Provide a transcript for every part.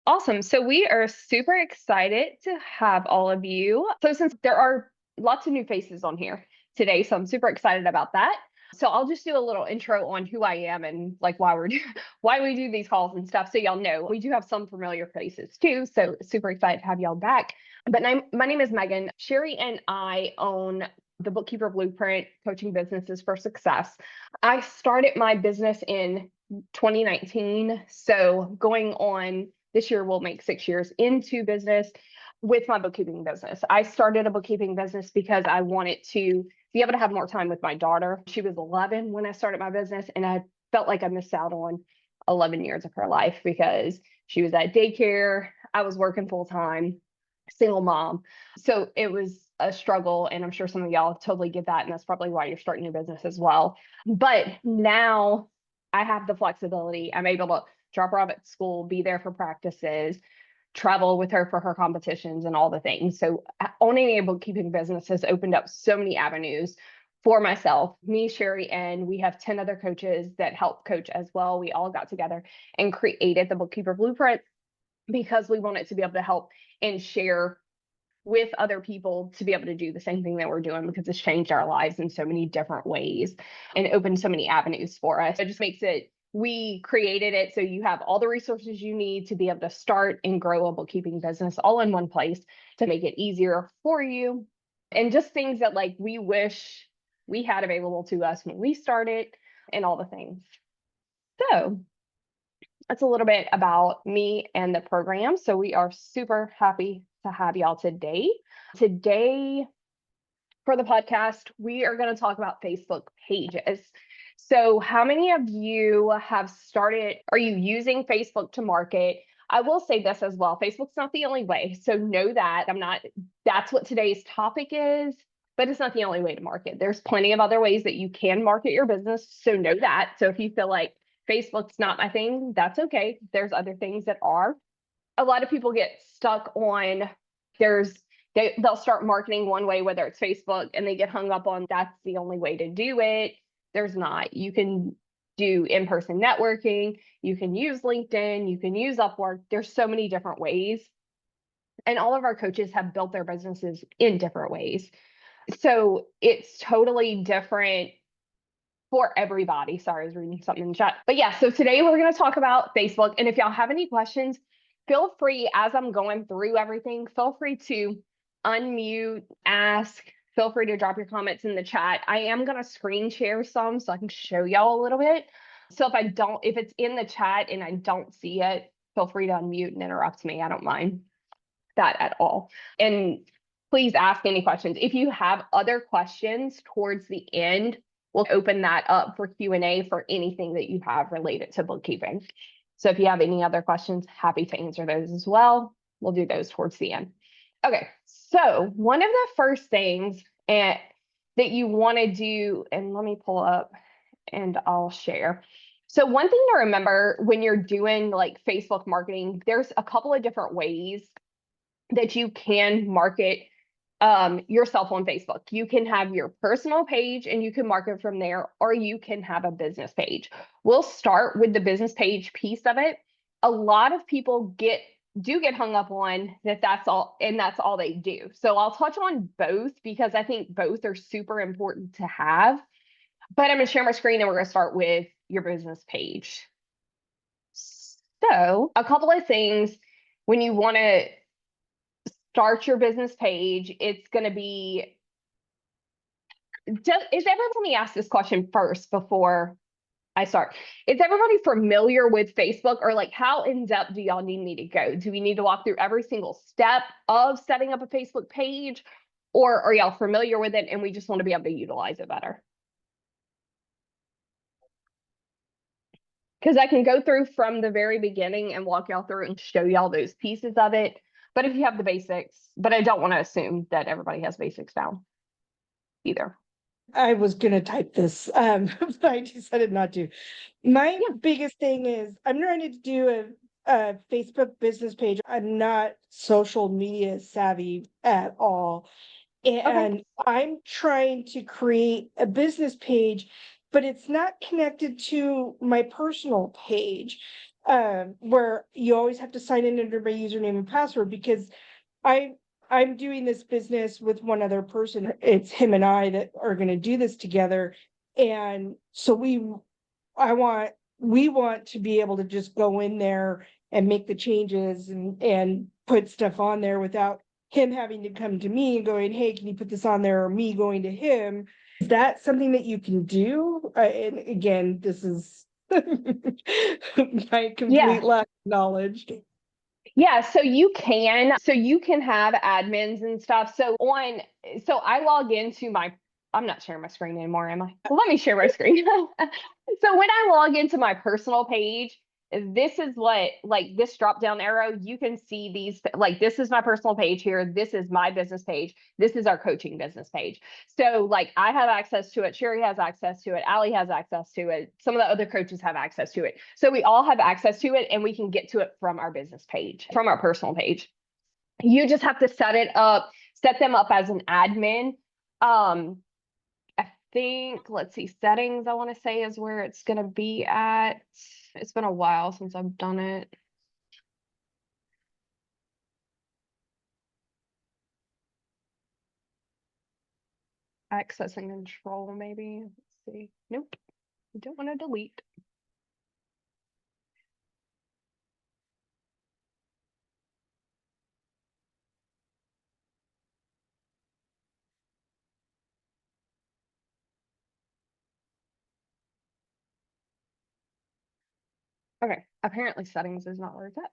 Awesome. So we are super excited to have all of you. So since there are lots of new faces on here today, so I'm super excited about that. So I'll just do a little intro on who I am and like why we do these calls and stuff. So y'all know we do have some familiar faces too. So super excited to have y'all back. But my name is Megan. Sherry and I own the Bookkeeper Blueprint Coaching Businesses for Success. I started my business in 2019. So going on this year will make 6 years into business with my bookkeeping business. I started a bookkeeping business because I wanted to be able to have more time with my daughter. She was 11 when I started my business, and I felt like I missed out on 11 years of her life because she was at daycare. I was working full time, single mom. So it was a struggle. And I'm sure some of y'all totally get that. And that's probably why you're starting your business as well. But now I have the flexibility. I'm able to drop her off at school, be there for practices, travel with her for her competitions and all the things. So owning a bookkeeping business has opened up so many avenues for myself, me, Sherry, and we have 10 other coaches that help coach as well. We all got together and created the Bookkeeper Blueprint because we wanted to be able to help and share with other people to be able to do the same thing that we're doing because it's changed our lives in so many different ways and opened so many avenues for us. It just makes it, we created it so you have all the resources you need to be able to start and grow a bookkeeping business all in one place to make it easier for you. And just things that like we wish we had available to us when we started and all the things. So that's a little bit about me and the program. So we are super happy to have y'all today. Today, for the podcast, we are going to talk about Facebook pages. So how many of you have started, are you using Facebook to market? I will say this as well. Facebook's not the only way. So know that that's what today's topic is, but it's not the only way to market. There's plenty of other ways that you can market your business. So know that. So if you feel like Facebook's not my thing, that's okay. There's other things that are. A lot of people get stuck on they'll start marketing one way, whether it's Facebook, and they get hung up on that's the only way to do it. There's not. You can do in-person networking, you can use LinkedIn, you can use Upwork. There's so many different ways. And all of our coaches have built their businesses in different ways. So it's totally different for everybody. Sorry, I was reading something in the chat. But yeah, so today we're going to talk about Facebook. And if y'all have any questions, feel free, as I'm going through everything, feel free to unmute, ask, feel free to drop your comments in the chat. I am going to screen share some so I can show y'all a little bit. So if it's in the chat and I don't see it, feel free to unmute and interrupt me. I don't mind that at all. And please ask any questions. If you have other questions towards the end, we'll open that up for Q&A for anything that you have related to bookkeeping. So if you have any other questions, happy to answer those as well. We'll do those towards the end. Okay, so one of the first things that you want to do, and let me pull up and I'll share. So one thing to remember when you're doing like Facebook marketing, there's a couple of different ways that you can market yourself on Facebook. You can have your personal page and you can market from there, or you can have a business page. We'll start with the business page piece of it. A lot of people do get hung up on that's all, and that's all they do. So I'll touch on both because I think both are super important to have. But I'm going to share my screen and we're going to start with your business page. So a couple of things when you want to start your business page, it's going to be, let me ask this question first before I start. Is everybody familiar with Facebook, or like how in depth do y'all need me to go? Do we need to walk through every single step of setting up a Facebook page, or are y'all familiar with it and we just want to be able to utilize it better? Because I can go through from the very beginning and walk y'all through and show y'all those pieces of it. But if you have the basics, but I don't want to assume that everybody has basics down either. I was gonna type this, but I decided not to. My biggest thing is I'm trying to do a Facebook business page. I'm not social media savvy at all. And I'm trying to create a business page, but it's not connected to my personal page. where you always have to sign in under my username and password, because I I'm doing this business with one other person. It's him and I that are going to do this together. And so we want to be able to just go in there and make the changes and put stuff on there without him having to come to me and going, hey, can you put this on there? Or me going to him. Is that something that you can do? And again, this is my complete Yeah. lack of knowledge. Yeah, so you can have admins and stuff. So I log into I'm not sharing my screen anymore, am I? Well, let me share my screen. So when I log into my personal page, this is what, like this drop down arrow, you can see these, like this is my personal page here. This is my business page. This is our coaching business page. So like I have access to it. Sherry has access to it. Allie has access to it. Some of the other coaches have access to it. So we all have access to it and we can get to it from our business page, from our personal page. You just have to set them up as an admin. I think, let's see, settings, I want to say is where it's going to be at. It's been a while since I've done it. Access and control, maybe. Let's see. Nope. I don't want to delete. Okay. Apparently settings is not where it's at.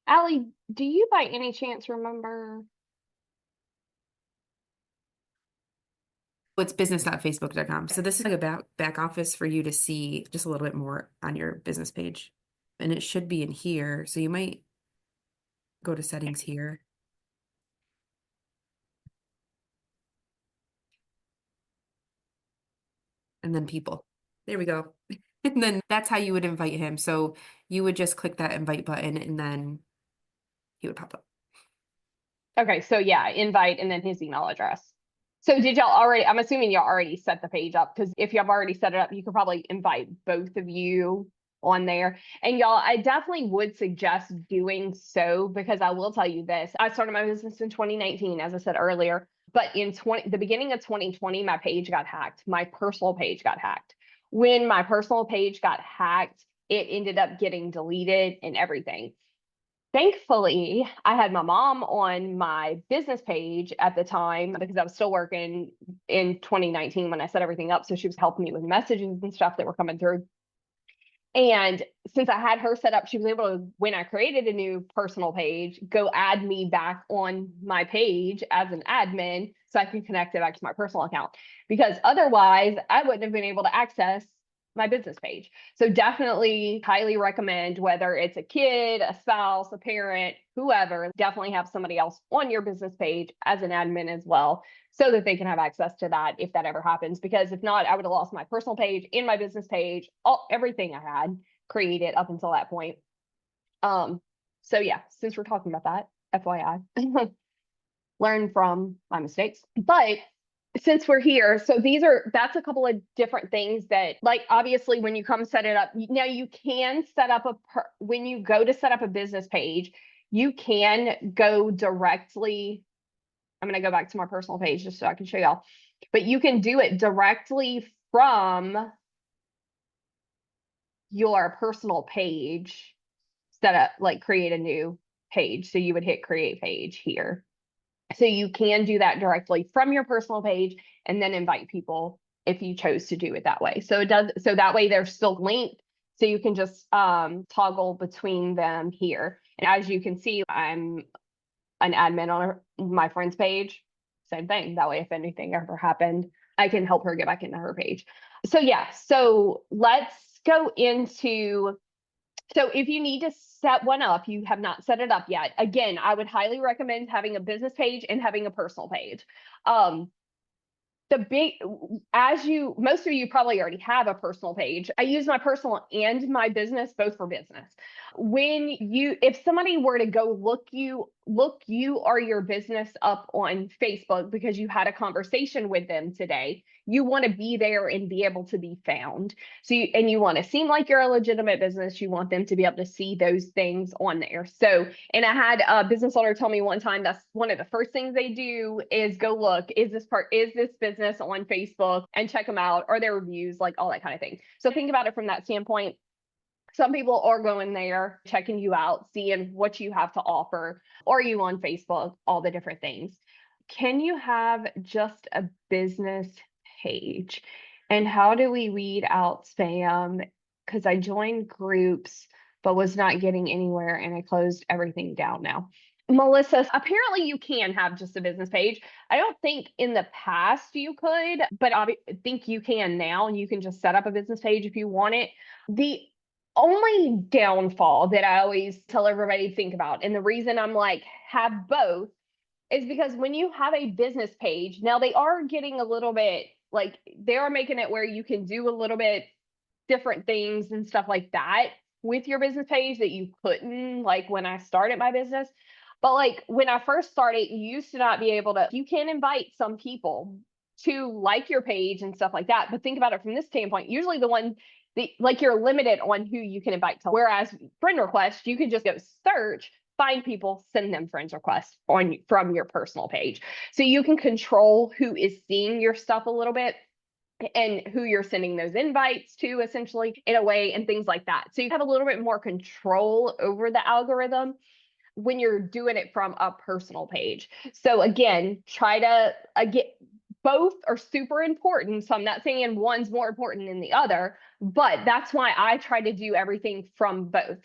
Allie, do you by any chance remember? It's business.facebook.com. So this is like a back office for you to see just a little bit more on your business page. And it should be in here. So you might go to settings here. And then people. There we go. And then that's how you would invite him. So you would just click that invite button and then he would pop up. Okay, so yeah, invite and then his email address. So did y'all already, I'm assuming y'all already set the page up, because if y'all have already set it up, you could probably invite both of you on there. And y'all, I definitely would suggest doing so, because I will tell you this, I started my business in 2019, as I said earlier, but in the beginning of 2020, my page got hacked. My personal page got hacked. When my personal page got hacked, it ended up getting deleted and everything. Thankfully, I had my mom on my business page at the time, because I was still working in 2019 when I set everything up. So she was helping me with messages and stuff that were coming through. And since I had her set up, she was able to, when I created a new personal page, go add me back on my page as an admin so I can connect it back to my personal account. Because otherwise, I wouldn't have been able to access my business page. So definitely highly recommend, whether it's a kid, a spouse, a parent, whoever, definitely have somebody else on your business page as an admin as well, so that they can have access to that if that ever happens. Because if not, I would have lost my personal page and my business page, everything I had created up until that point. So yeah, since we're talking about that, FYI, learn from my mistakes. But since we're here, so that's a couple of different things that, like, obviously when you come set it up, now you can set up when you go to set up a business page, you can go directly. I'm going to go back to my personal page just so I can show y'all, but you can do it directly from your personal page, set up, like create a new page. So you would hit create page here. So you can do that directly from your personal page and then invite people if you chose to do it that way. So so that way they're still linked. So you can just toggle between them here. And as you can see, I'm an admin on my friend's page. Same thing. That way, if anything ever happened, I can help her get back into her page. So yeah, so let's go into So if you need to set one up, you have not set it up yet. Again, I would highly recommend having a business page and having a personal page. The big, as you, most of you probably already have a personal page. I use my personal and my business both for business. When you, if somebody were to go look you or your business up on Facebook because you had a conversation with them today, you want to be there and be able to be found. So you want to seem like you're a legitimate business. You want them to be able to see those things on there. So, and I had a business owner tell me one time that's one of the first things they do is go look, is this business on Facebook, and check them out, or their reviews, like all that kind of thing. So think about it from that standpoint. Some people are going there, checking you out, seeing what you have to offer, or you on Facebook, all the different things. Can you have just a business page? And how do we weed out spam? Because I joined groups, but was not getting anywhere, and I closed everything down now. Melissa, apparently you can have just a business page. I don't think in the past you could, but I think you can now. You can just set up a business page if you want it. The only downfall that I always tell everybody to think about, and the reason I'm like, have both, is because when you have a business page, now they are getting a little bit, like they are making it where you can do a little bit different things and stuff like that with your business page that you couldn't like when I started my business. But like when I first started, you used to not be able to, you can invite some people to like your page and stuff like that. But think about it from this standpoint, usually the one that like you're limited on who you can invite to. Whereas friend requests, you can just go search, find people, send them friends requests on from your personal page. So you can control who is seeing your stuff a little bit and who you're sending those invites to essentially in a way and things like that. So you have a little bit more control over the algorithm when you're doing it from a personal page. So again, try to get both are super important. So I'm not saying one's more important than the other, but that's why I try to do everything from both.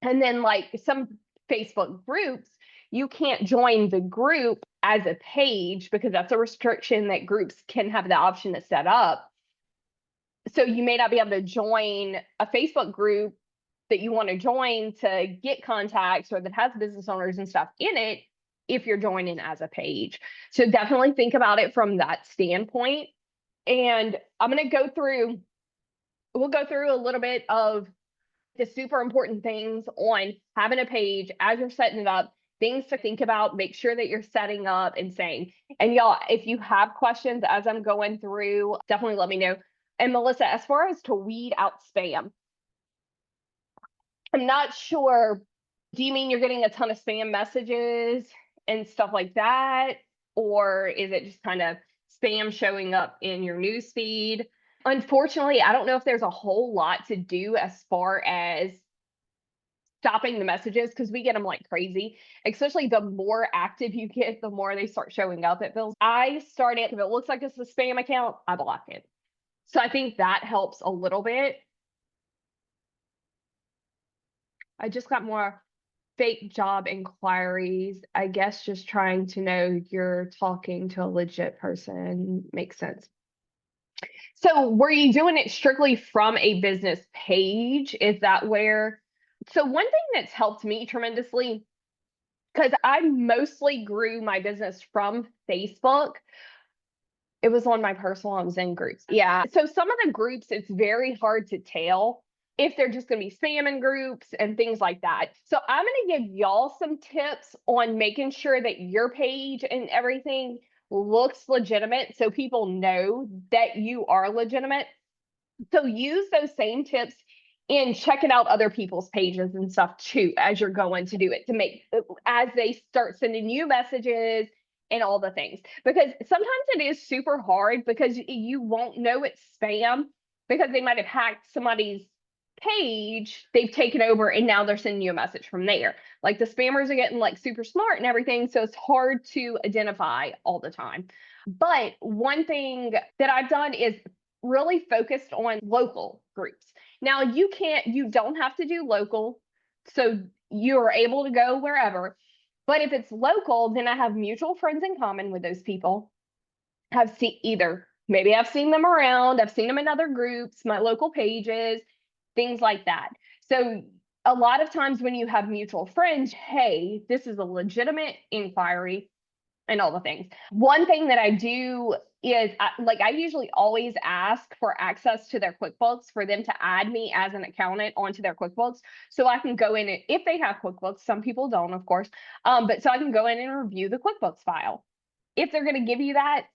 And then like some Facebook groups, you can't join the group as a page because that's a restriction that groups can have the option to set up. So you may not be able to join a Facebook group that you want to join to get contacts or that has business owners and stuff in it if you're joining as a page. So definitely think about it from that standpoint. And I'm going to go through, we'll go through a little bit of the super important things on having a page as you're setting it up, things to think about, make sure that you're setting up and saying, and y'all, if you have questions as I'm going through, definitely let me know. And Melissa, as far as to weed out spam, I'm not sure. Do you mean you're getting a ton of spam messages and stuff like that? Or is it just kind of spam showing up in your news feed? Unfortunately, I don't know if there's a whole lot to do as far as stopping the messages because we get them like crazy. Especially the more active you get, the more they start showing up. It feels I started, if it looks like it's a spam account, I block it. So I think that helps a little bit. I just got more fake job inquiries. I guess just trying to know you're talking to a legit person makes sense. So were you doing it strictly from a business page? Is that where? So one thing that's helped me tremendously, because I mostly grew my business from Facebook. It was on my personal, I was in groups. Yeah. So some of the groups, it's very hard to tell if they're just going to be spamming groups and things like that. So I'm going to give y'all some tips on making sure that your page and everything looks legitimate so people know that you are legitimate. So use those same tips in checking out other people's pages and stuff too as you're going to do it to make as they start sending you messages and all the things, because sometimes it is super hard because you won't know it's spam because they might have hacked somebody's page, they've taken over and now they're sending you a message from there. Like the spammers are getting like super smart and everything, so it's hard to identify all the time. But one thing that I've done is really focused on local groups. Now you don't have to do local, so you're able to go wherever. But if it's local, then I have mutual friends in common with those people. Have seen either maybe I've seen them around, I've seen them in other groups, my local pages, things like that. So a lot of times when you have mutual friends, hey, this is a legitimate inquiry and all the things. One thing that I do is I usually always ask for access to their QuickBooks for them to add me as an accountant onto their QuickBooks. So I can go in and, if they have QuickBooks, some people don't, of course, but so I can go in and review the QuickBooks file. If they're going to give you that,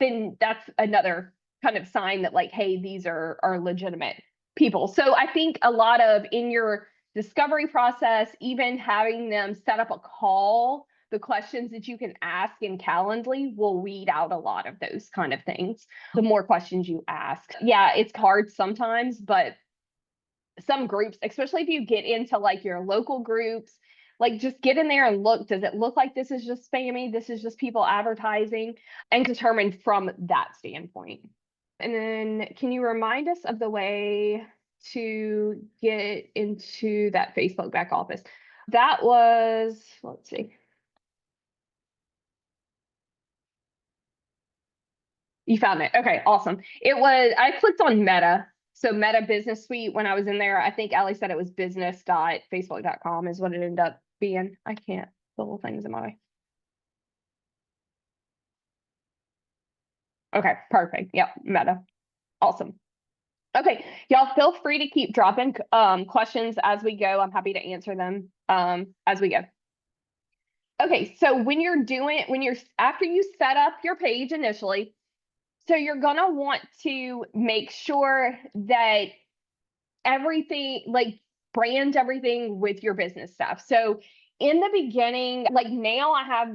then that's another kind of sign that like, hey, these are legitimate people. So I think a lot of in your discovery process, even having them set up a call, the questions that you can ask in Calendly will weed out a lot of those kind of things. The more questions you ask. Yeah, it's hard sometimes, but some groups, especially if you get into like your local groups, like just get in there and look, does it look like this is just spammy? This is just people advertising, and determine from that standpoint. And then can you remind us of the way to get into that Facebook back office? That was, let's see. You found it. Okay, awesome. I clicked on Meta. So Meta Business Suite, when I was in there, I think Allie said it was business.facebook.com is what it ended up being. I can't, the little things in my way. Okay, perfect. Yep, Meta. Awesome. Okay, y'all feel free to keep dropping questions as we go. I'm happy to answer them as we go. Okay, so after you set up your page initially, so you're gonna want to make sure that everything, like brand everything with your business stuff. So in the beginning, like now I have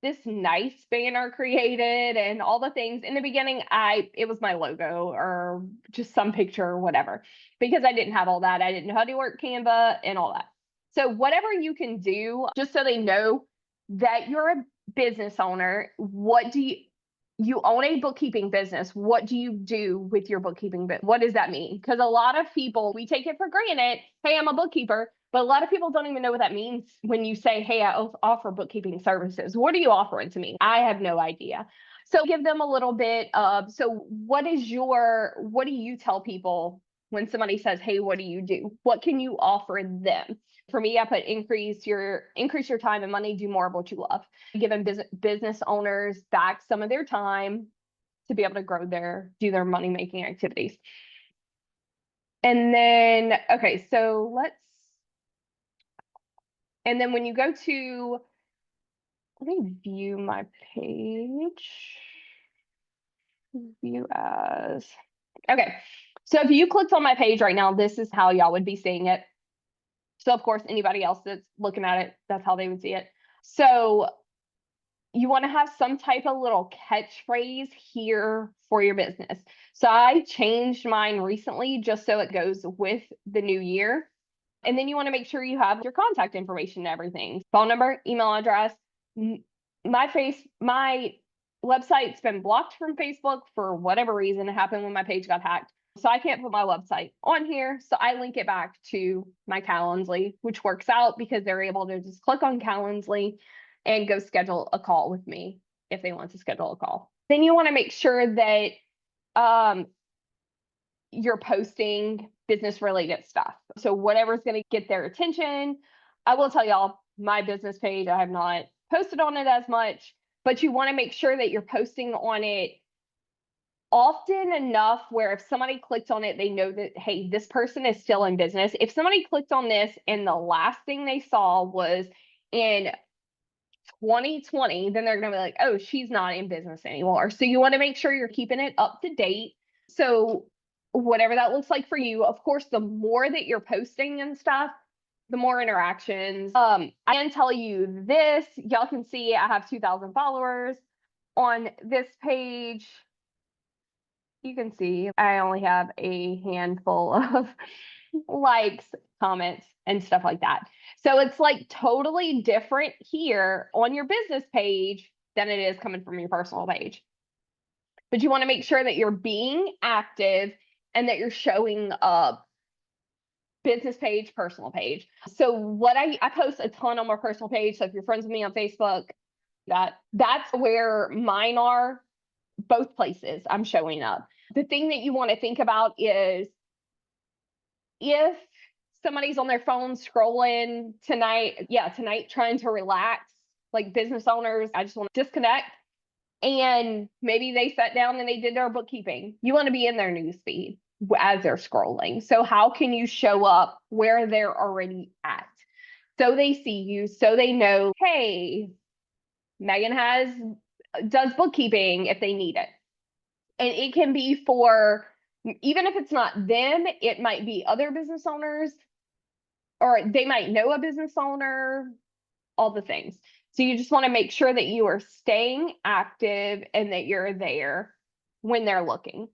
this nice banner created and all the things. In the beginning, it was my logo or just some picture or whatever, because I didn't have all that. I didn't know how to work Canva and all that. So whatever you can do, just so they know that you're a business owner, you own a bookkeeping business. What do you do with your bookkeeping? What does that mean? Because a lot of people, we take it for granted. Hey, I'm a bookkeeper. But a lot of people don't even know what that means when you say, hey, I offer bookkeeping services. What are you offering to me? I have no idea. So give them a little bit of, so what do you tell people when somebody says, hey, what do you do? What can you offer them? For me, I put increase your time and money, do more of what you love. Giving business owners back some of their time to be able to do their money making activities. And then, okay, so and then when you go to, let me view my page. View as, okay. So if you clicked on my page right now, this is how y'all would be seeing it. So of course, anybody else that's looking at it, that's how they would see it. So you want to have some type of little catchphrase here for your business. So I changed mine recently just so it goes with the new year. And then you want to make sure you have your contact information and everything. Phone number, email address. My website's been blocked from Facebook for whatever reason. It happened when my page got hacked. So I can't put my website on here. So I link it back to my Calendly, which works out because they're able to just click on Calendly and go schedule a call with me if they want to schedule a call. Then you want to make sure that you're posting business related stuff. So whatever's going to get their attention. I will tell y'all, my business page, I have not posted on it as much, but you want to make sure that you're posting on it often enough where if somebody clicked on it, they know that, hey, this person is still in business. If somebody clicked on this and the last thing they saw was in 2020, then they're going to be like, oh, she's not in business anymore. So you want to make sure you're keeping it up to date. So whatever that looks like for you, of course, the more that you're posting and stuff, the more interactions. I can tell you this, y'all can see I have 2,000 followers on this page. You can see I only have a handful of likes, comments, and stuff like that. So it's like totally different here on your business page than it is coming from your personal page. But you want to make sure that you're being active and that you're showing up business page, personal page. So what I post a ton on my personal page. So if you're friends with me on Facebook, that's where mine are. Both places I'm showing up. The thing that you want to think about is if somebody's on their phone scrolling tonight. Yeah, tonight trying to relax, like business owners. I just want to disconnect. And maybe they sat down and they did their bookkeeping. You want to be in their newsfeed as they're scrolling. So how can you show up where they're already at? So they see you, so they know, hey, Megan does bookkeeping if they need it. And it can be for, even if it's not them, it might be other business owners, or they might know a business owner, all the things. So you just want to make sure that you are staying active and that you're there when they're looking.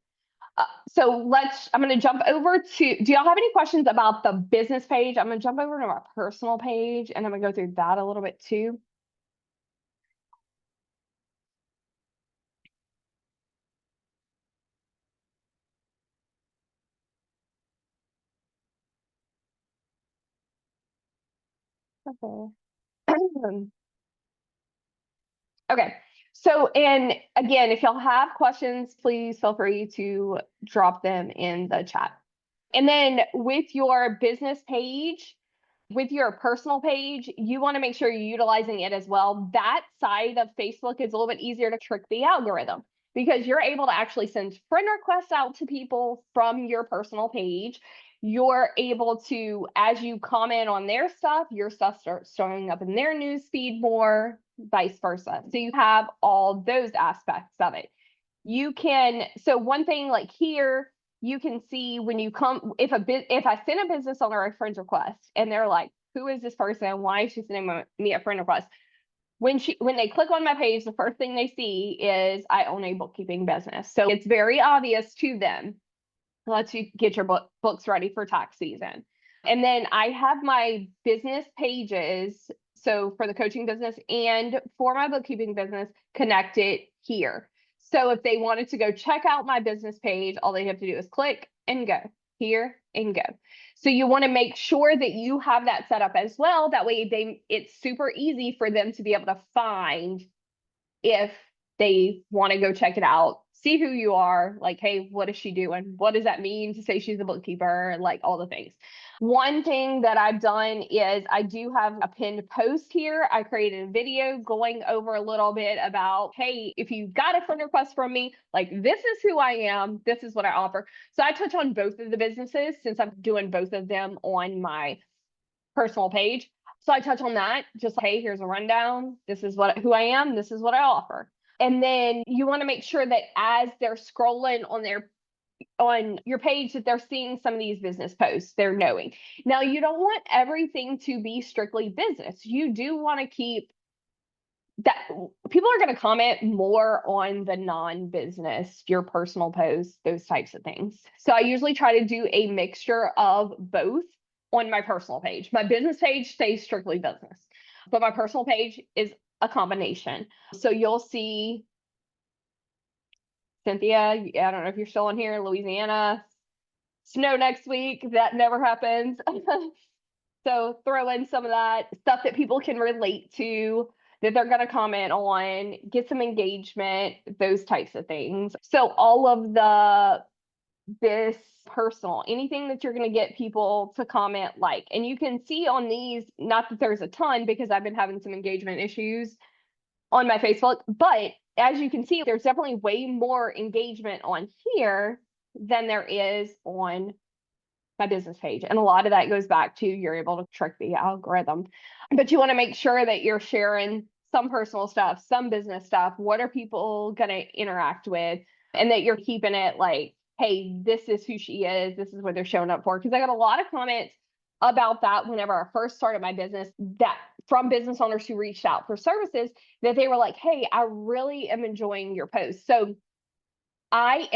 I'm going to jump over to, do y'all have any questions about the business page? I'm going to jump over to our personal page and I'm going to go through that a little bit too. Okay. Okay. So, and again, if y'all have questions, please feel free to drop them in the chat. And then with your business page, with your personal page, you want to make sure you're utilizing it as well. That side of Facebook is a little bit easier to trick the algorithm because you're able to actually send friend requests out to people from your personal page. You're able to, as you comment on their stuff, your stuff starts showing up in their news feed more, vice versa. So you have all those aspects of it. You can, so one thing like here, you can see when you come, if I send a business owner a friend request and they're like, who is this person? Why is she sending me a friend request? When they click on my page, the first thing they see is I own a bookkeeping business. So it's very obvious to them. Lets you get your books ready for tax season. And then I have my business pages. So for the coaching business and for my bookkeeping business connected here. So if they wanted to go check out my business page, all they have to do is click and go here and go. So you want to make sure that you have that set up as well. That way it's super easy for them to be able to find if they want to go check it out, see who you are, like, hey, what is she doing? What does that mean to say she's a bookkeeper? Like all the things. One thing that I've done is I do have a pinned post here. I created a video going over a little bit about, hey, if you got a friend request from me, like this is who I am. This is what I offer. So I touch on both of the businesses since I'm doing both of them on my personal page. So I touch on that, just hey, here's a rundown. This is who I am. This is what I offer. And then you want to make sure that as they're scrolling on your page that they're seeing some of these business posts, they're knowing. Now, you don't want everything to be strictly business. You do want to keep that people are going to comment more on the non-business, your personal posts, those types of things. So I usually try to do a mixture of both on my personal page. My business page stays strictly business, but my personal page is a combination. So you'll see Cynthia, I don't know if you're still on here, Louisiana, snow next week. That never happens. So throw in some of that stuff that people can relate to, that they're going to comment on, get some engagement, those types of things. So all of this personal, anything that you're going to get people to comment like, and you can see on these, not that there's a ton because I've been having some engagement issues on my Facebook, but as you can see, there's definitely way more engagement on here than there is on my business page. And a lot of that goes back to you're able to trick the algorithm. But you want to make sure that you're sharing some personal stuff, some business stuff. What are people going to interact with? And that you're keeping it like, hey, this is who she is. This is what they're showing up for. Because I got a lot of comments about that whenever I first started my business, that from business owners who reached out for services, that they were like, hey, I really am enjoying your posts. So I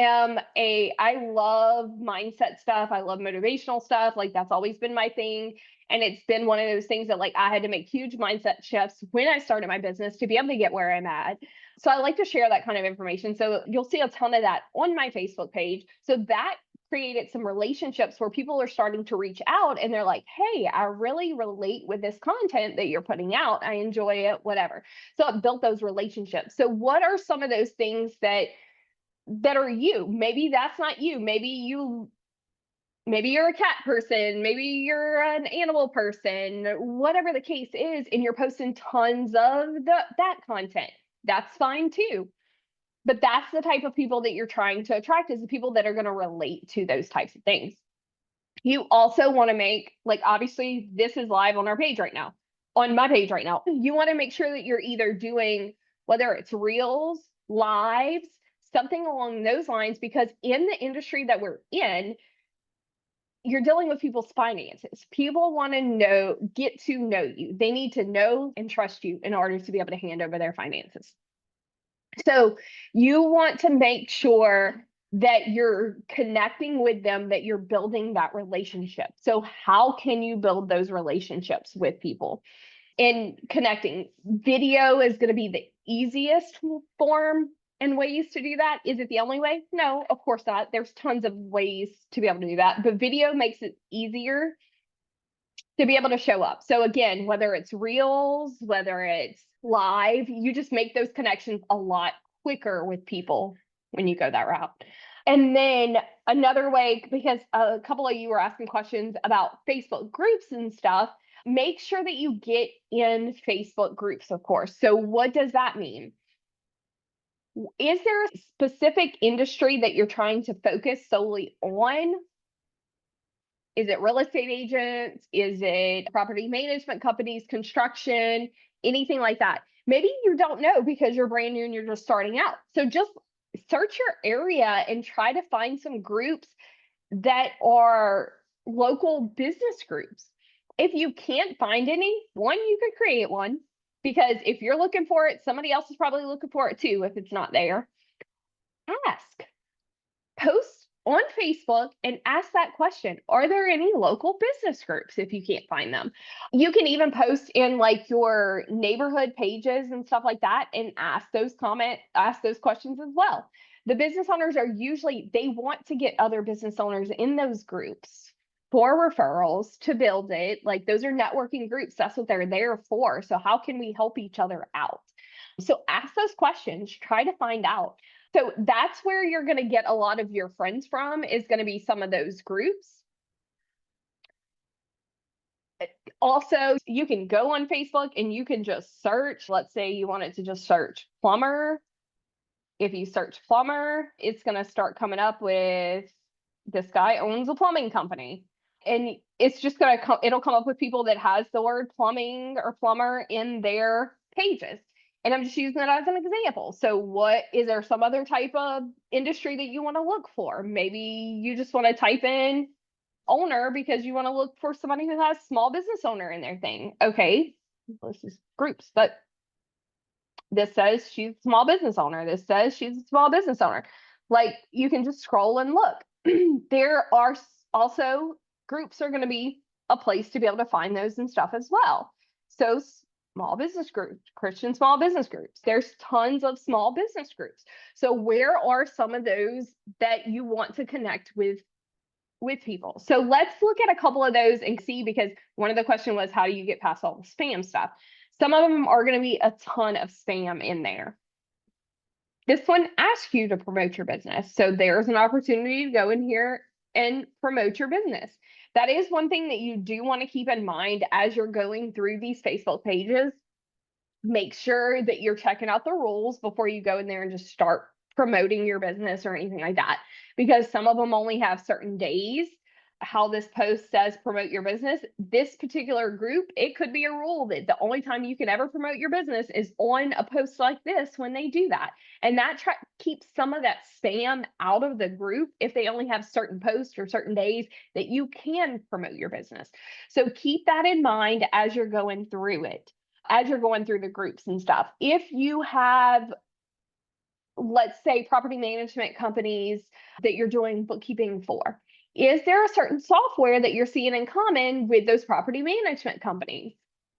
love mindset stuff. I love motivational stuff. Like that's always been my thing. And it's been one of those things that like I had to make huge mindset shifts when I started my business to be able to get where I'm at. So I like to share that kind of information. So you'll see a ton of that on my Facebook page. So that created some relationships where people are starting to reach out and they're like, hey, I really relate with this content that you're putting out. I enjoy it, whatever. So it built those relationships. So what are some of those things that are you? Maybe that's not you. Maybe you maybe you're a cat person, maybe you're an animal person, whatever the case is, and you're posting tons of that content. That's fine too. But that's the type of people that you're trying to attract, is the people that are going to relate to those types of things. You also want to make, like, obviously this is live on our page right now, on my page right now. You want to make sure that you're either doing, whether it's reels, lives, something along those lines, because in the industry that we're in, you're dealing with people's finances. People want to get to know you. They need to know and trust you in order to be able to hand over their finances. So you want to make sure that you're connecting with them, that you're building that relationship. So how can you build those relationships with people? And connecting, video is going to be the easiest form and ways to do that. Is it the only way? No, of course not. There's tons of ways to be able to do that, but video makes it easier to be able to show up. So again, whether it's reels, whether it's live, you just make those connections a lot quicker with people when you go that route. And then another way, because a couple of you were asking questions about Facebook groups and stuff, make sure that you get in Facebook groups, of course. So what does that mean? Is there a specific industry that you're trying to focus solely on? Is it real estate agents? Is it property management companies, construction, anything like that? Maybe you don't know because you're brand new and you're just starting out. So just search your area and try to find some groups that are local business groups. If you can't find any, one, you could create one, because if you're looking for it, somebody else is probably looking for it too if it's not there. Ask. Post on Facebook and ask that question. Are there any local business groups if you can't find them? You can even post in like your neighborhood pages and stuff like that and ask those questions as well. The business owners are usually, they want to get other business owners in those groups for referrals to build it. Like, those are networking groups. That's what they're there for. So how can we help each other out? So ask those questions, try to find out. So that's where you're going to get a lot of your friends from, is going to be some of those groups. Also, you can go on Facebook and you can just search. Let's say you wanted to just search plumber. If you search plumber, it's going to start coming up with, this guy owns a plumbing company. And it's just going to it'll come up with people that has the word plumbing or plumber in their pages. And I'm just using that as an example. So is there some other type of industry that you want to look for? Maybe you just want to type in owner because you want to look for somebody who has small business owner in their thing. Okay, this is groups, but this says she's a small business owner. This says she's a small business owner. Like, you can just scroll and look. There are also, groups are going to be a place to be able to find those and stuff as well. So small business groups, Christian small business groups. There's tons of small business groups. So where are some of those that you want to connect with people? So let's look at a couple of those and see, because one of the questions was, how do you get past all the spam stuff? Some of them are going to be a ton of spam in there. This one asks you to promote your business. So there's an opportunity to go in here and promote your business. That is one thing that you do want to keep in mind as you're going through these Facebook pages. Make sure that you're checking out the rules before you go in there and just start promoting your business or anything like that, because some of them only have certain days. How this post says promote your business, this particular group, it could be a rule that the only time you can ever promote your business is on a post like this when they do that. And that keeps some of that spam out of the group if they only have certain posts or certain days that you can promote your business. So keep that in mind as you're going through it, as you're going through the groups and stuff. If you have, let's say, property management companies that you're doing bookkeeping for, is there a certain software that you're seeing in common with those property management companies?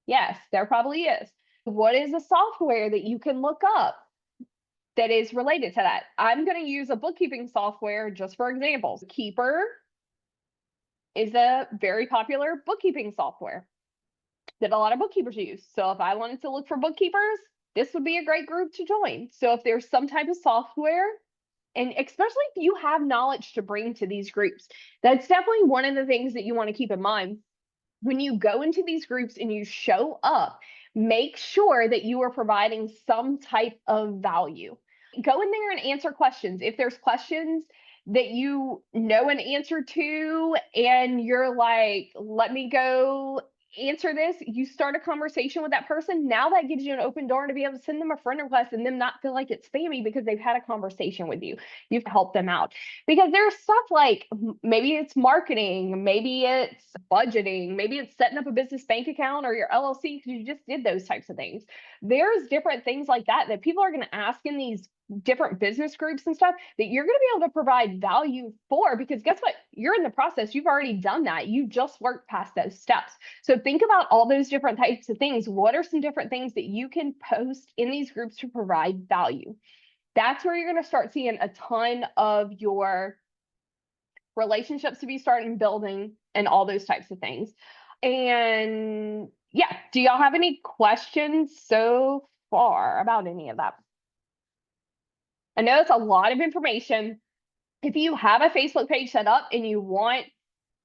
Yes, there probably is. What is a software that you can look up that is related to that? I'm going to use a bookkeeping software just for examples. Keeper is a very popular bookkeeping software that a lot of bookkeepers use. So if I wanted to look for bookkeepers, this would be a great group to join. So if there's some type of software And especially if you have knowledge to bring to these groups, that's definitely one of the things that you want to keep in mind. When you go into these groups and you show up, make sure that you are providing some type of value. Go in there and answer questions. If there's questions that you know an answer to, and you're like, let me go answer this, you start a conversation with that person. Now that gives you an open door to be able to send them a friend request and them not feel like it's spammy because they've had a conversation with you. You've helped them out. Because there's stuff like maybe it's marketing, maybe it's budgeting, maybe it's setting up a business bank account or your LLC because you just did those types of things. There's different things like that that people are going to ask in these different business groups and stuff that you're going to be able to provide value for, because guess what? You're in the process. You've already done that. You just worked past those steps. So think about all those different types of things. What are some different things that you can post in these groups to provide value? That's where you're going to start seeing a ton of your relationships to be starting building and all those types of things. And yeah, do y'all have any questions so far about any of that? I know it's a lot of information. If you have a Facebook page set up and you want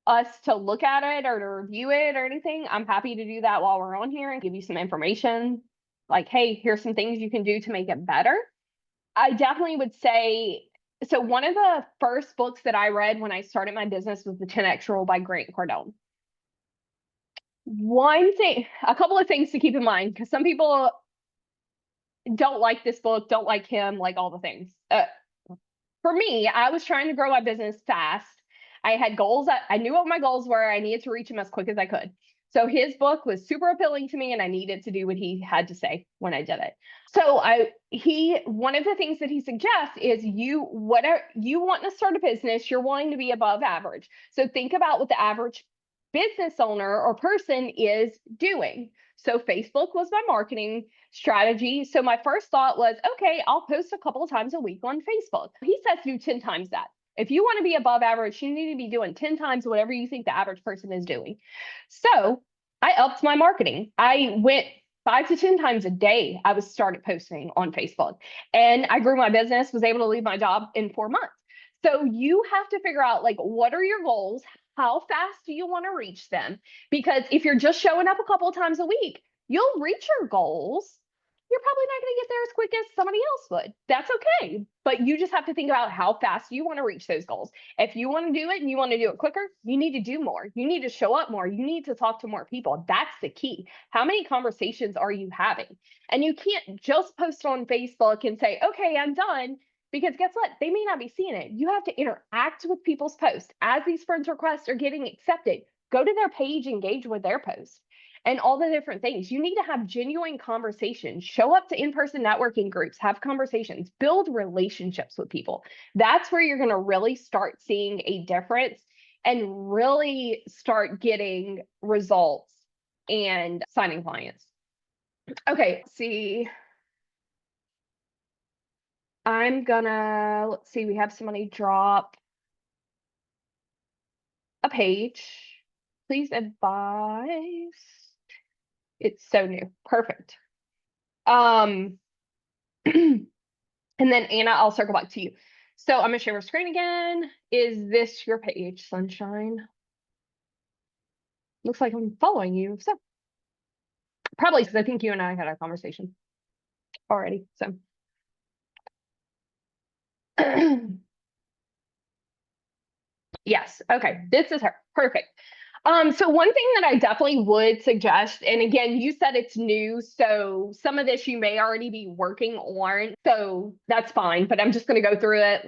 us to look at it or to review it or anything, I'm happy to do that while we're on here and give you some information. Like, hey, here's some things you can do to make it better. I definitely would say, so one of the first books that I read when I started my business was The 10X Rule by Grant Cardone. One thing, a couple of things to keep in mind, because some people don't like this book, don't like him, like all the things. For me, I was trying to grow my business fast. I had goals. I knew what my goals were. I needed to reach them as quick as I could. So his book was super appealing to me and I needed to do what he had to say when I did it. So one of the things that he suggests is whatever you want to start a business, you're wanting to be above average. So think about what the average business owner or person is doing. So Facebook was my marketing strategy. So my first thought was, okay, I'll post a couple of times a week on Facebook. He says do 10 times that. If you want to be above average, you need to be doing 10 times whatever you think the average person is doing. So I upped my marketing. I went 5 to 10 times a day. I started posting on Facebook and I grew my business, was able to leave my job in 4 months. So you have to figure out, like, what are your goals? How fast do you want to reach them? Because if you're just showing up a couple of times a week, you'll reach your goals. You're probably not going to get there as quick as somebody else would. That's okay. But you just have to think about how fast you want to reach those goals. If you want to do it and you want to do it quicker, you need to do more. You need to show up more. You need to talk to more people. That's the key. How many conversations are you having? And you can't just post on Facebook and say, okay, I'm done. Because guess what? They may not be seeing it. You have to interact with people's posts. As these friends requests are getting accepted, go to their page, engage with their posts and all the different things. You need to have genuine conversations, show up to in-person networking groups, have conversations, build relationships with people. That's where you're going to really start seeing a difference and really start getting results and signing clients. Okay, let's see. Let's see, we have somebody drop a page. Please advise. It's so new. Perfect. And then Anna, I'll circle back to you. So I'm gonna share my screen again. Is this your page, Sunshine? Looks like I'm following you. So probably because I think you and I had a conversation already. So yes, okay, this is her. Perfect. So one thing that I definitely would suggest, and again, you said it's new, so some of this you may already be working on, so that's fine, but I'm just going to go through it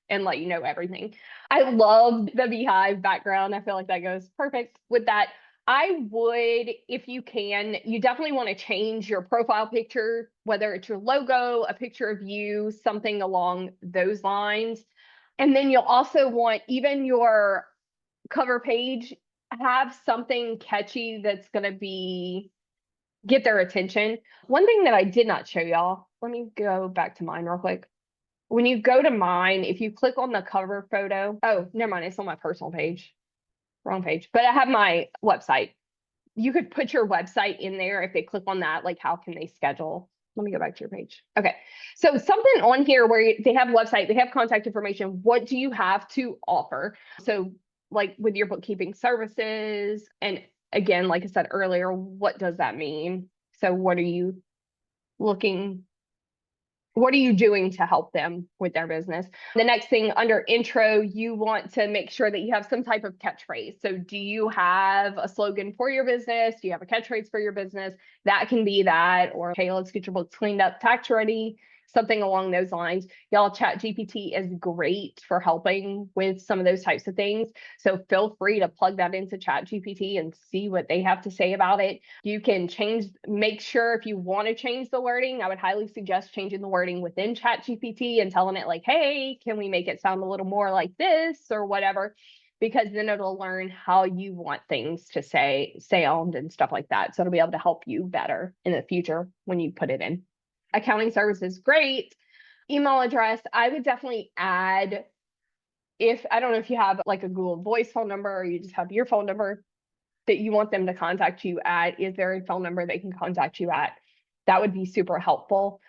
and let you know everything. I love the beehive background. I feel like that goes perfect with that. I would, if you can, you definitely want to change your profile picture, whether it's your logo, a picture of you, something along those lines. And then you'll also want even your cover page, have something catchy that's going to get their attention. One thing that I did not show y'all, let me go back to mine real quick. When you go to mine, if you click on the cover photo, oh, never mind, it's on my personal page. Wrong page, but I have my website. You could put your website in there if they click on that, like how can they schedule let me go back to your page. Okay. So something on here where they have website, they have contact information. What do you have to offer? So like with your bookkeeping services, and again, like I said earlier, what does that mean? So what are you looking what are you doing to help them with their business? The next thing under intro, you want to make sure that you have some type of catchphrase. So do you have a slogan for your business? Do you have a catchphrase for your business? That can be that, or hey, let's get your books cleaned up, tax ready, something along those lines. Y'all, ChatGPT is great for helping with some of those types of things. So feel free to plug that into ChatGPT and see what they have to say about it. You can make sure if you want to change the wording, I would highly suggest changing the wording within ChatGPT and telling it like, hey, can we make it sound a little more like this or whatever? Because then it'll learn how you want things to sound and stuff like that. So it'll be able to help you better in the future when you put it in. Accounting services, great. Email address, I would definitely add, if I don't know if you have like a Google Voice phone number or you just have your phone number that you want them to contact you at, is there a phone number they can contact you at? That would be super helpful.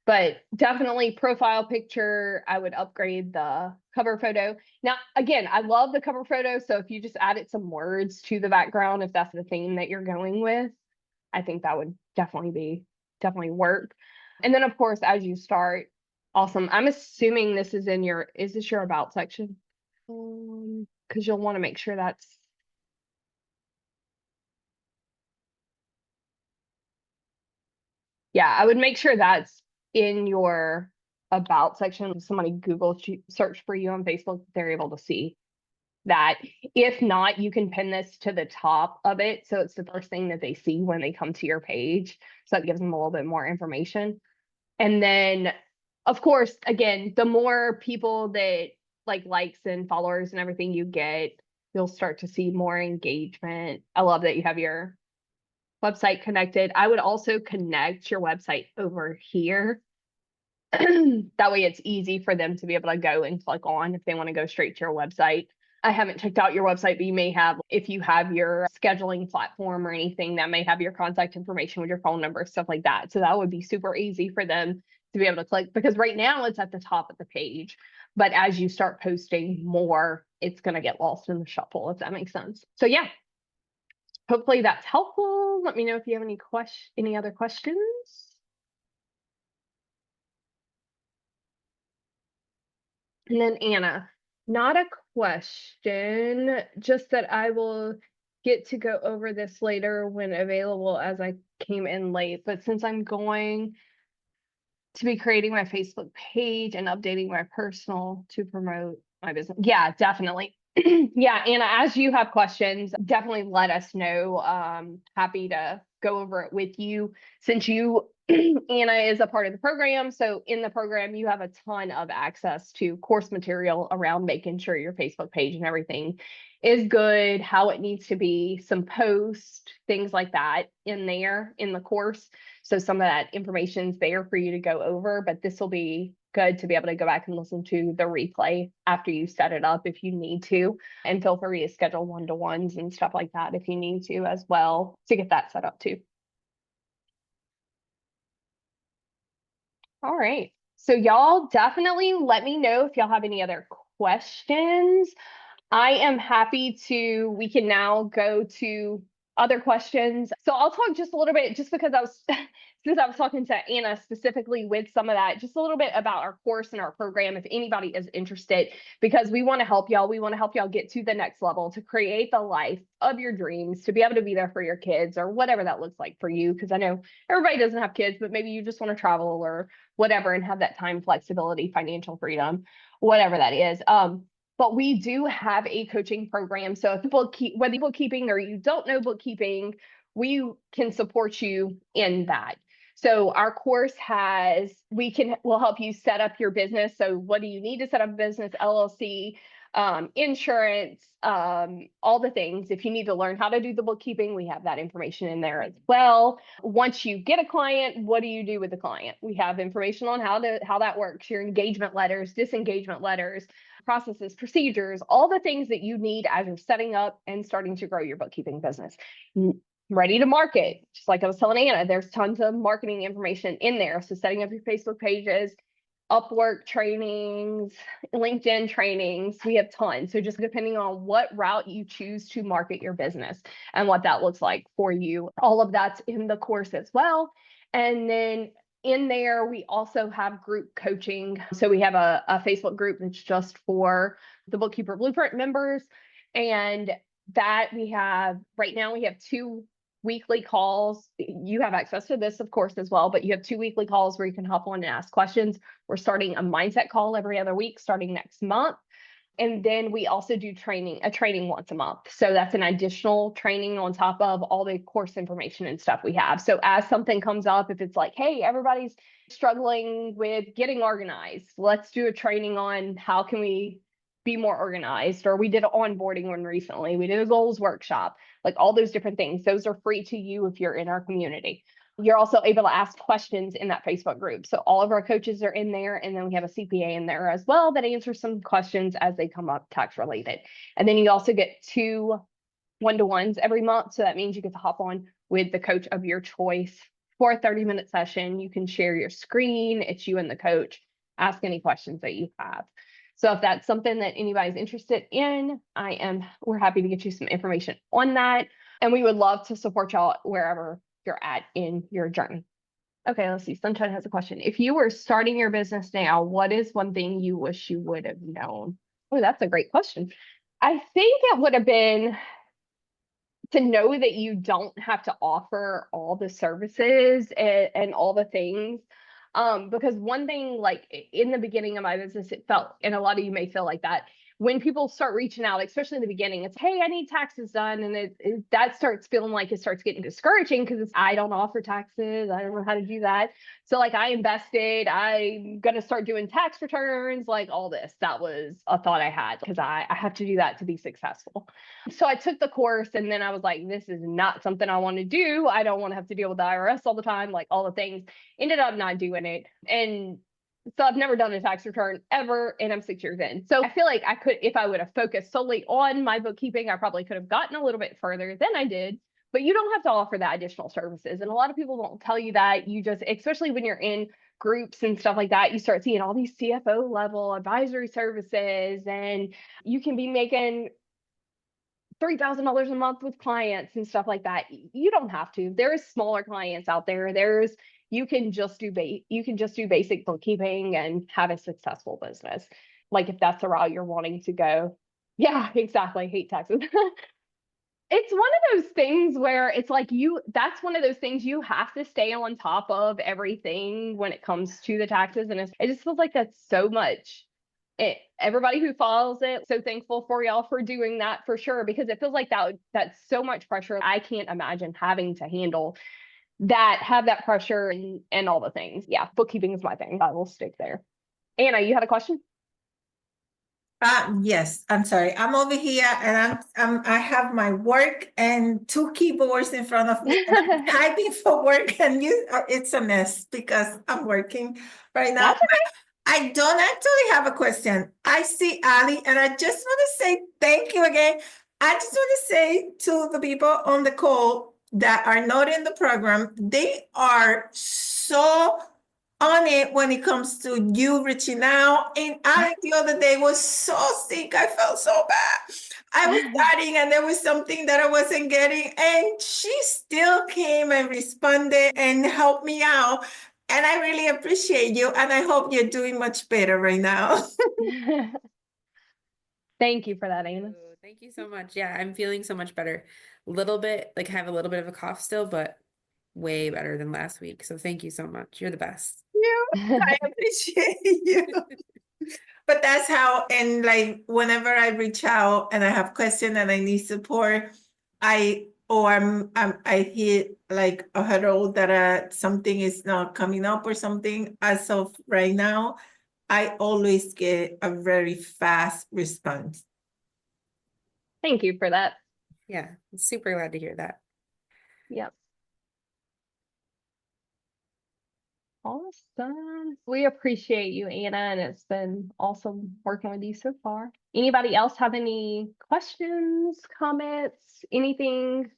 But definitely profile picture, I would upgrade the cover photo. Now, again, I love the cover photo. So if you just added some words to the background, if that's the theme that you're going with, I think that would definitely work. And then of course, as you start, awesome. I'm assuming this is is this your about section? Because you'll want to make sure that's, yeah, I would make sure that's in your about section. If somebody Google search for you on Facebook, they're able to see that. If not, you can pin this to the top of it. So it's the first thing that they see when they come to your page. So that gives them a little bit more information. And then, of course, again, the more people that likes and followers and everything you get, you'll start to see more engagement. I love that you have your website connected. I would also connect your website over here. That way it's easy for them to be able to go and click on if they want to go straight to your website. I haven't checked out your website, but you may have, if you have your scheduling platform or anything, that may have your contact information with your phone number, stuff like that. So that would be super easy for them to be able to click, because right now it's at the top of the page. But as you start posting more, it's going to get lost in the shuffle, if that makes sense. So yeah, hopefully that's helpful. Let me know if you have any other questions. And then Anna, not a question, just that I will get to go over this later when available, as I came in late. But since I'm going to be creating my Facebook page and updating my personal to promote my business. Yeah, definitely. Yeah, Anna, as you have questions, definitely let us know. Happy to go over it with you. Since you, Anna, is a part of the program. So in the program, you have a ton of access to course material around making sure your Facebook page and everything is good, how it needs to be, some posts, things like that in there in the course. So some of that information is there for you to go over, but this will be good to be able to go back and listen to the replay after you set it up if you need to. And feel free to schedule one-to-ones and stuff like that if you need to as well to get that set up too. All right. So y'all definitely let me know if y'all have any other questions. I am happy we can now go to other questions. So I'll talk just a little bit, just because since I was talking to Anna specifically with some of that, just a little bit about our course and our program, if anybody is interested, because we want to help y'all. We want to help y'all get to the next level, to create the life of your dreams, to be able to be there for your kids or whatever that looks like for you. Because I know everybody doesn't have kids, but maybe you just want to travel or whatever and have that time flexibility, financial freedom, whatever that is. But we do have a coaching program. So if whether you're bookkeeping or you don't know bookkeeping, we can support you in that. So our course will help you set up your business. So what do you need to set up a business, LLC, insurance, all the things. If you need to learn how to do the bookkeeping, we have that information in there as well. Once you get a client, what do you do with the client? We have information on how that works, your engagement letters, disengagement letters, processes, procedures, all the things that you need as you're setting up and starting to grow your bookkeeping business. ready to market. Just like I was telling Anna, there's tons of marketing information in there. So setting up your Facebook pages, Upwork trainings, LinkedIn trainings, we have tons. So just depending on what route you choose to market your business and what that looks like for you, all of that's in the course as well. And then in there, we also have group coaching. So we have a Facebook group that's just for the Bookkeeper Blueprint members. And that we have right now, we have 2 weekly calls. You have access to this, of course, as well, but you have 2 weekly calls where you can hop on and ask questions. We're starting a mindset call every other week starting next month. And then we also do a training once a month. So that's an additional training on top of all the course information and stuff we have. So as something comes up, if it's like, hey, everybody's struggling with getting organized, let's do a training on how can we be more organized. Or we did an onboarding one recently. We did a goals workshop, like all those different things. Those are free to you if you're in our community. You're also able to ask questions in that Facebook group. So all of our coaches are in there, and then we have a CPA in there as well that answers some questions as they come up tax related. And then you also get 2 one-to-ones every month. So that means you get to hop on with the coach of your choice for a 30-minute session. You can share your screen. It's you and the coach. Ask any questions that you have. So if that's something that anybody's interested in, we're happy to get you some information on that. And we would love to support y'all wherever you're at in your journey. Okay, let's see. Sunshine has a question. If you were starting your business now, what is one thing you wish you would have known? Oh, that's a great question. I think it would have been to know that you don't have to offer all the services and all the things. Because one thing, like in the beginning of my business, it felt, and a lot of you may feel like that, when people start reaching out, especially in the beginning, it's, hey, I need taxes done. And that starts feeling like it starts getting discouraging because I don't offer taxes. I don't know how to do that. So like I invested, I'm going to start doing tax returns, like all this. That was a thought I had because I have to do that to be successful. So I took the course and then I was like, this is not something I want to do. I don't want to have to deal with the IRS all the time, like all the things. Ended up not doing it. And so I've never done a tax return ever, and I'm 6 years in. So I feel like I could, if I would have focused solely on my bookkeeping, I probably could have gotten a little bit further than I did. But you don't have to offer that additional services. And a lot of people won't tell you that. You just, especially when you're in groups and stuff like that, you start seeing all these CFO level advisory services, and you can be making $3,000 a month with clients and stuff like that. You don't have to. There's smaller clients out there. You can just do basic bookkeeping and have a successful business. Like if that's the route you're wanting to go. Yeah, exactly. Hate taxes. It's one of those things where it's like that's one of those things you have to stay on top of everything when it comes to the taxes. And it just feels like that's so much. Everybody who follows it, so thankful for y'all for doing that for sure, because it feels like that's so much pressure. I can't imagine having to handle that, have that pressure and all the things. Yeah, bookkeeping is my thing. I will stick there. Anna, you had a question? Yes, I'm sorry. I'm over here and I have my work and 2 keyboards in front of me and I'm typing for work and it's a mess because I'm working right now. That's okay. I don't actually have a question. I see Ali and I just want to say thank you again. I just want to say to the people on the call that are not in the program, they are so on it when it comes to you reaching out. And I the other day was so sick. I felt so bad. I was studying and there was something that I wasn't getting. And she still came and responded and helped me out. And I really appreciate you. And I hope you're doing much better right now. Thank you for that, Anna. Thank you so much. Yeah, I'm feeling so much better. A little bit, like I have a little bit of a cough still, but way better than last week. So thank you so much. You're the best. I appreciate you. But that's how, and like whenever I reach out and I have questions and I need support, I hit like a hurdle that something is not coming up or something. As of right now, I always get a very fast response. Thank you for that. Yeah, I'm super glad to hear that. Yep. Awesome. We appreciate you, Anna, and it's been awesome working with you so far. Anybody else have any questions, comments, anything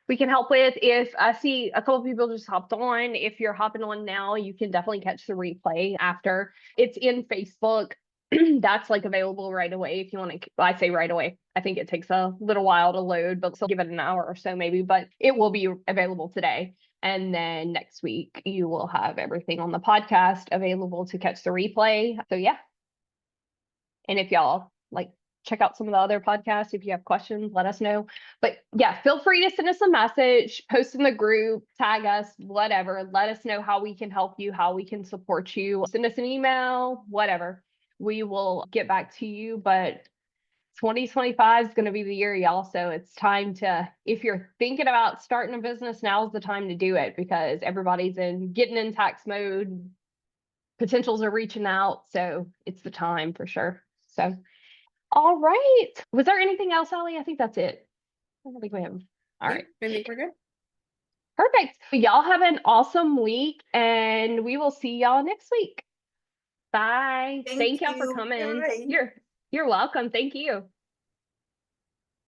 we can help with. If I see a couple people just hopped on, if you're hopping on now, you can definitely catch the replay after. It's in Facebook. That's like available right away if you want to. I say right away. I think it takes a little while to load, but so give it an hour or so maybe, but it will be available today. And then next week you will have everything on the podcast available to catch the replay. So yeah. And if y'all like check out some of the other podcasts, if you have questions, let us know. But yeah, feel free to send us a message, post in the group, tag us, whatever. Let us know how we can help you, how we can support you. Send us an email, whatever. We will get back to you. But 2025 is going to be the year, y'all. So it's time to, if you're thinking about starting a business, now's the time to do it because everybody's getting in tax mode. Potentials are reaching out. So it's the time for sure. So, all right. Was there anything else, Allie? I think that's it. I don't think we have. All right. I think we're good. Perfect. Y'all have an awesome week and we will see y'all next week. Bye. Thank y'all for you. coming. Bye. You're welcome. Thank you.